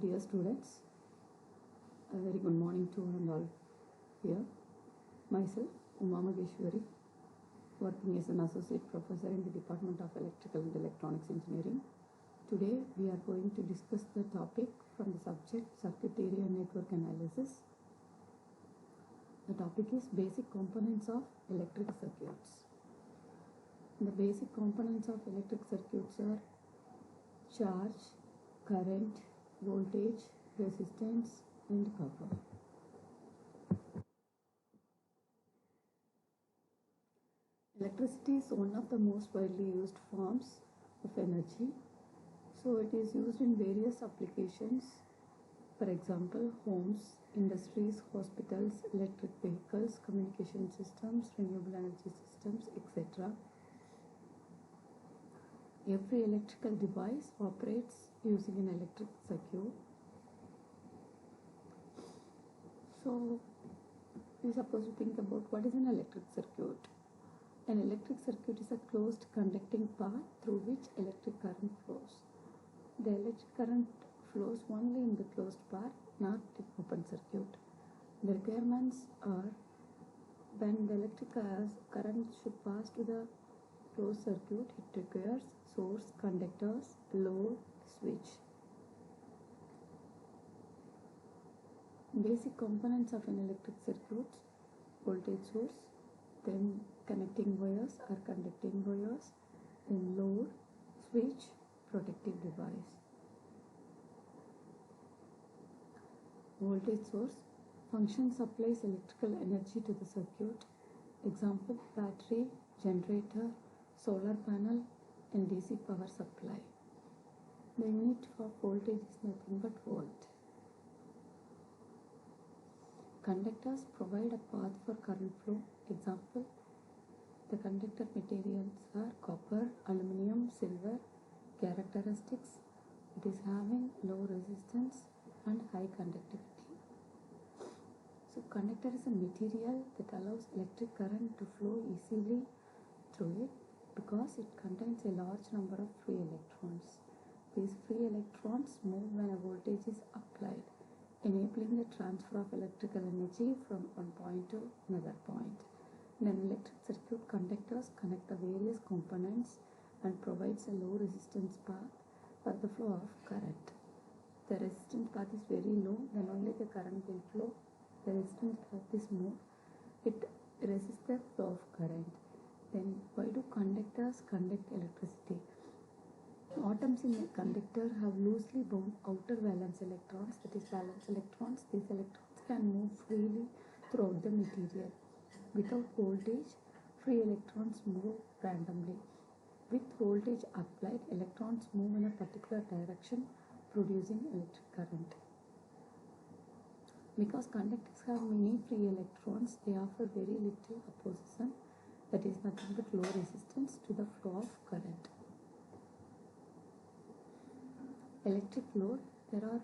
Dear students, a very good morning to all here. Myself, Uma Maheshwari, working as an associate professor in the Department of Electrical and Electronics Engineering. Today we are going to discuss the topic from the subject Circuit Area Network Analysis. The topic is Basic Components of Electric Circuits. The basic components of electric circuits are charge, current, voltage, resistance, and copper. Electricity is one of the most widely used forms of energy. So it is used in various applications. For example, homes, industries, hospitals, electric vehicles, communication systems, renewable energy systems, etc. Every electrical device operates using an electric circuit. So, suppose you think about what is an electric circuit. An electric circuit is a closed conducting path through which electric current flows. The electric current flows only in the closed path, not in open circuit. The requirements are when the electric current should pass to the closed circuit, it requires source, conductors, load, switch. Basic components of an electric circuit: voltage source, then connecting wires or conducting wires, then load, switch, protective device. Voltage source function supplies electrical energy to the circuit. Example: battery, generator, solar panel, and DC power supply. The unit for voltage is nothing but volt. Conductors provide a path for current flow. Example: the conductor materials are copper, aluminum, silver. Characteristics: it is having low resistance and high conductivity. So conductor is a material that allows electric current to flow easily through it because it contains a large number of free electrons. These free electrons move when a voltage is applied, enabling the transfer of electrical energy from one point to another point. In an electric circuit, conductors connect the various components and provides a low resistance path for the flow of current. The resistance path is very low, then only the current will flow. The resistance path is more, it resists the flow of current. Then why do conductors conduct electricity? Atoms in a conductor have loosely bound outer valence electrons, that is valence electrons. These electrons can move freely throughout the material. Without voltage, free electrons move randomly. With voltage applied, electrons move in a particular direction, producing electric current. Because conductors have many free electrons, they offer very little opposition, that is nothing but low resistance to the flow of current. Electric load: there are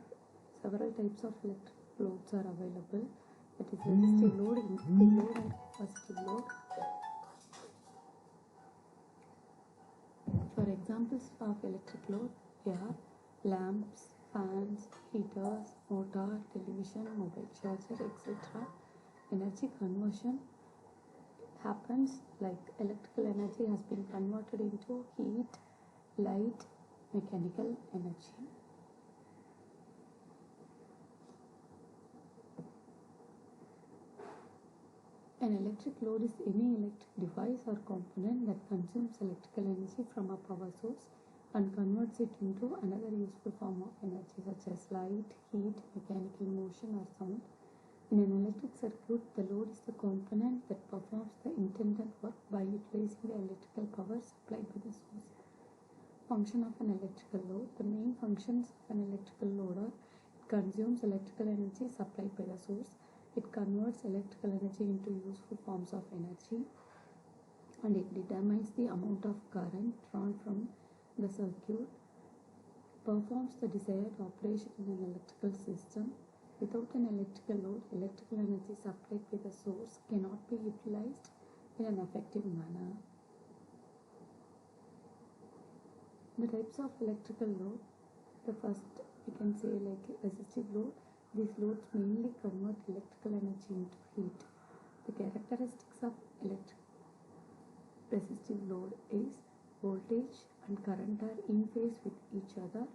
several types of electric loads are available, that is resistive load, inductive load, and capacitive load. For examples of electric load, here are lamps, fans, heaters, motor, television, mobile charger, etc. Energy conversion happens like electrical energy has been converted into heat, light, mechanical energy. An electric load is any electric device or component that consumes electrical energy from a power source and converts it into another useful form of energy such as light, heat, mechanical motion, or sound. In an electric circuit, the load is the component that performs the intended work by utilizing the electrical power supplied by the source. Function of an electrical load: the main functions of an electrical load are: it consumes electrical energy supplied by the source, it converts electrical energy into useful forms of energy, and it determines the amount of current drawn from the circuit, performs the desired operation in an electrical system. Without an electrical load, electrical energy supplied by the source cannot be utilized in an effective manner. The types of electrical load: the first we can say like resistive load. These loads mainly convert electrical energy into heat. The characteristics of resistive load is voltage and current are in phase with each other.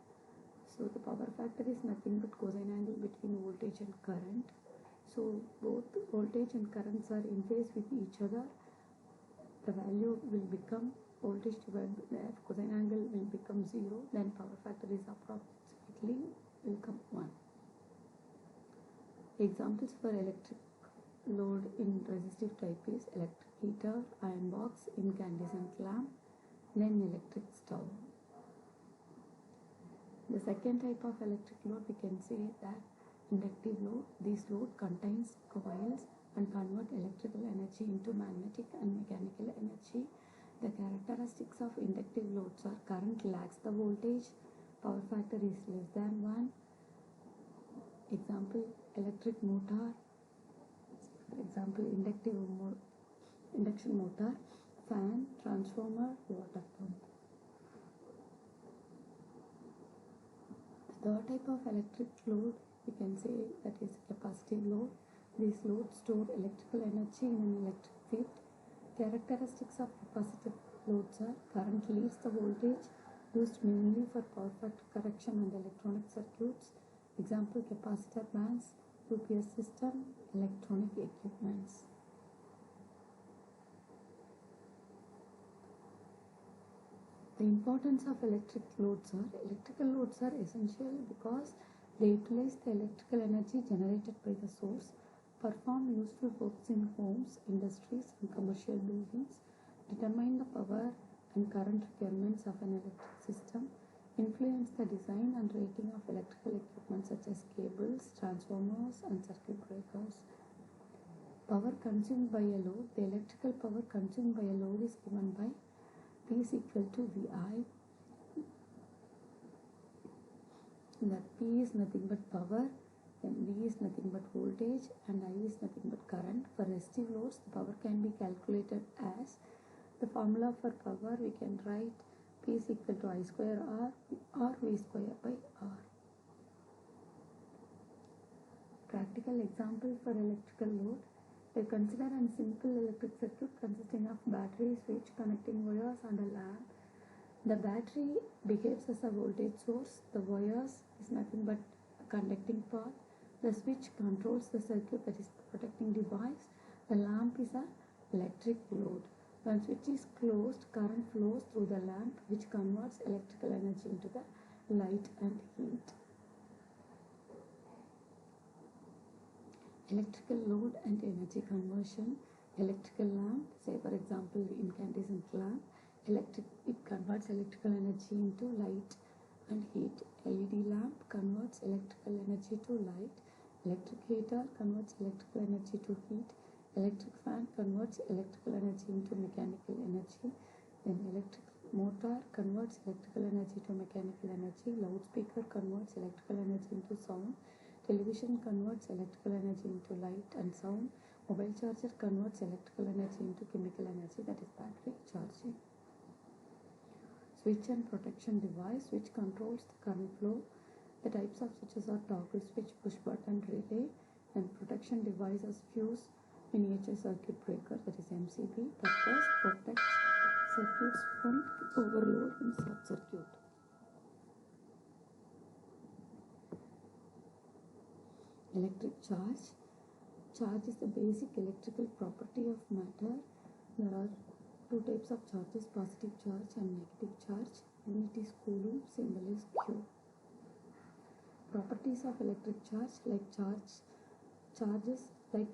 So the power factor is nothing but cosine angle between voltage and current. So both voltage and currents are in phase with each other. The value will become voltage divided by cosine angle will become 0. Then power factor is approximately will come 1. Examples for electric load in resistive type is electric heater, iron box, incandescent lamp, then electric stove. The second type of electric load, we can say that inductive load. This load contains coils and convert electrical energy into magnetic and mechanical energy. The characteristics of inductive loads are current lags the voltage, power factor is less than 1. Example, electric motor. For example, induction motor, fan, transformer, water pump. The third type of electric load, we can say that is capacitive load. These loads store electrical energy in an electric field. Characteristics of capacitive loads are current leads the voltage, used mainly for power factor correction and electronic circuits. Example, capacitor banks, UPS system, electronic equipments. The importance of electrical loads are essential because they utilize the electrical energy generated by the source, perform useful works in homes, industries and commercial buildings, determine the power and current requirements of an electric system, influence the design and rating of electrical equipment such as cables, transformers and circuit breakers. Power consumed by a load. The electrical power consumed by a load is given by P is equal to VI. That P is nothing but power, then V is nothing but voltage and I is nothing but current. For resistive loads, the power can be calculated as the formula for power. We can write P is equal to I square R or V square by R. Practical example for electrical load. We consider a simple electric circuit consisting of battery, switch, connecting wires and a lamp. The battery behaves as a voltage source. The wires is nothing but a conducting path. The switch controls the circuit, that is the protecting device. The lamp is an electric load. When switch is closed, current flows through the lamp which converts electrical energy into the light and heat. Electrical load and energy conversion. Electrical lamp, say for example incandescent lamp, it converts electrical energy into light and heat. LED lamp converts electrical energy to light. Electric heater converts electrical energy to heat. Electric fan converts electrical energy into mechanical energy. Then electric motor converts electrical energy to mechanical energy. Loudspeaker converts electrical energy into sound. Television converts electrical energy into light and sound. Mobile charger converts electrical energy into chemical energy, that is battery charging. Switch and protection device, which controls the current flow. The types of switches are toggle switch, push button, relay, and protection devices fuse, miniature circuit breaker, that is MCB. Purpose protects circuits from overload and short circuit. Electric charge. Charge is the basic electrical property of matter. There are two types of charges, positive charge and negative charge. Unit is coulomb, symbol is Q. Properties of electric charge. Like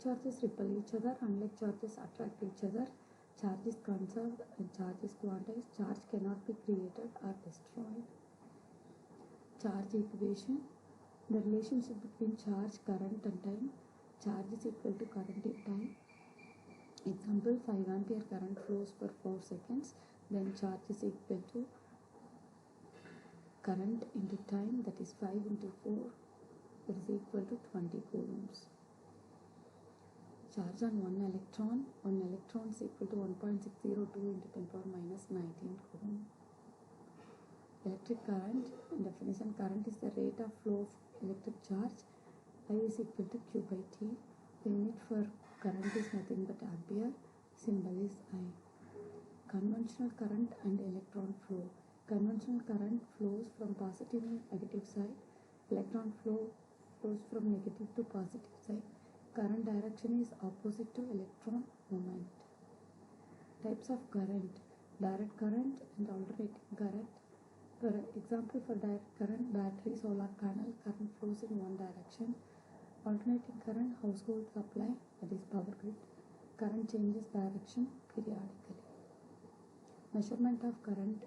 charges repel each other, unlike charges attract each other. Charge is conserved and charge is quantized. Charge cannot be created or destroyed. Charge equation. The relationship between charge, current and time. Charge is equal to current in time. Example, 5 ampere current flows for 4 seconds. Then charge is equal to current into time, that is 5 into 4, that is equal to 20 coulombs. Charge on 1 electron is equal to 1.602 into 10 power minus 19 coulomb. Electric current, definition: current is the rate of flow of electric charge. I is equal to Q by T. The unit for current is nothing but ampere. Symbol is I. Conventional current and electron flow. Conventional current flows from positive to negative side. Electron flows from negative to positive side. Current direction is opposite to electron movement. Types of current: direct current and alternating current. For example, for direct current, battery, solar panel, current flows in one direction. Alternating current, household supply, that is power grid. Current changes direction periodically. Measurement of current.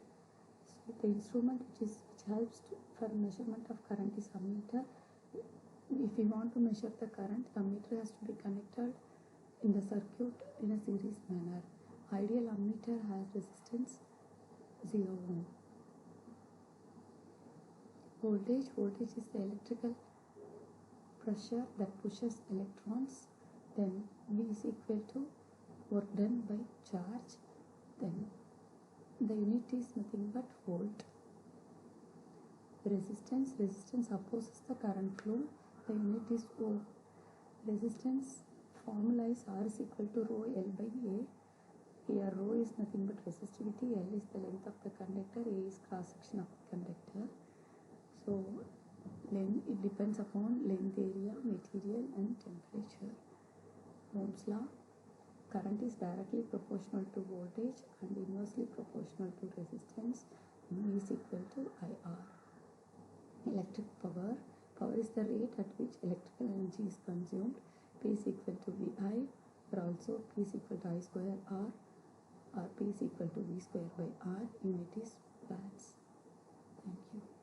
So the instrument which helps for measurement of current is ammeter. If we want to measure the current, the ammeter has to be connected in the circuit in a series manner. Ideal ammeter has resistance 0 ohm. Voltage is the electrical pressure that pushes electrons. Then V is equal to work done by charge. Then the unit is nothing but volt. Resistance opposes the current flow. The unit is O. Resistance formula is R is equal to rho L by A. Here rho is nothing but resistivity, L is the length of the conductor, A is cross section of the conductor. So it depends upon length, area, material and temperature. Ohm's law: current is directly proportional to voltage and inversely proportional to resistance. V is equal to IR. Electric power. Power is the rate at which electrical energy is consumed. P is equal to VI, or also P is equal to I square R, or P is equal to V square by R. Unit is watts. Thank you.